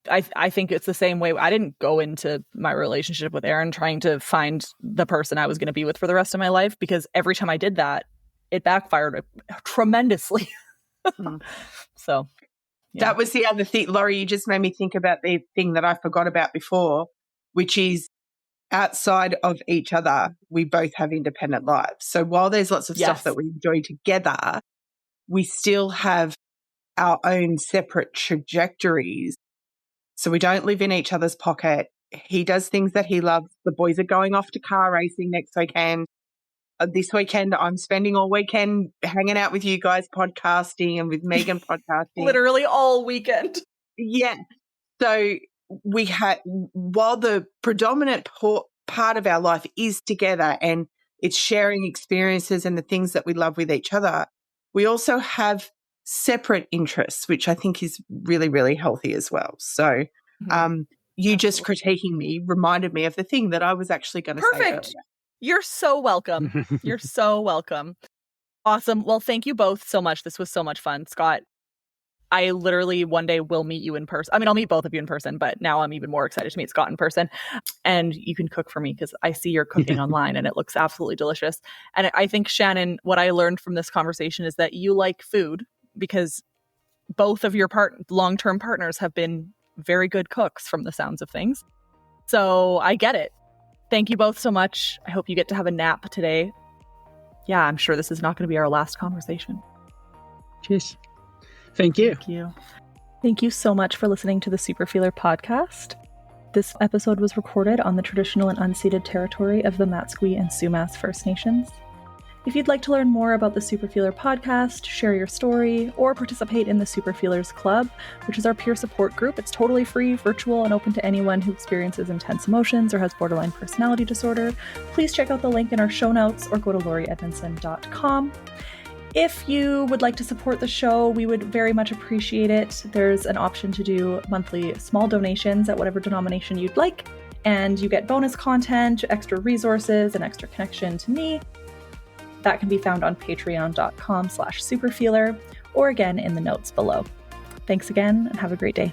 I think it's the same way. I didn't go into my relationship with Aaron trying to find the person I was going to be with for the rest of my life, because every time I did that, it backfired tremendously. So that was the other thing, Laurie, you just made me think about the thing that I forgot about before, which is outside of each other, we both have independent lives. So while there's lots of stuff that we enjoy together, we still have our own separate trajectories. So we don't live in each other's pocket. He does things that he loves. The boys are going off to car racing next weekend. This weekend, I'm spending all weekend hanging out with you guys podcasting, and with Megan podcasting. Literally all weekend. Yeah. So we had, while the predominant part of our life is together and it's sharing experiences and the things that we love with each other, we also have separate interests, which I think is really, really healthy as well. So you just critiquing me reminded me of the thing that I was actually going to say earlier. You're so welcome. You're so welcome. Awesome. Well, thank you both so much. This was so much fun. Scott, I literally one day will meet you in person. I mean, I'll meet both of you in person, but now I'm even more excited to meet Scott in person. And you can cook for me because I see your cooking online and it looks absolutely delicious. And I think, Shannon, what I learned from this conversation is that you like food because both of your long-term partners have been very good cooks from the sounds of things. So I get it. Thank you both so much. I hope you get to have a nap today. Yeah, I'm sure this is not going to be our last conversation. Cheers. Thank you. Thank you. Thank you so much for listening to the Superfeeler podcast. This episode was recorded on the traditional and unceded territory of the Matsqui and Sumas First Nations. If you'd like to learn more about the Superfeeler podcast, share your story, or participate in the Superfeelers Club, which is our peer support group, it's totally free, virtual, and open to anyone who experiences intense emotions or has borderline personality disorder, please check out the link in our show notes or go to laurieedmondson.com. If you would like to support the show, we would very much appreciate it. There's an option to do monthly small donations at whatever denomination you'd like, and you get bonus content, extra resources, and extra connection to me. That can be found on patreon.com/superfeeler or again in the notes below. Thanks again and have a great day.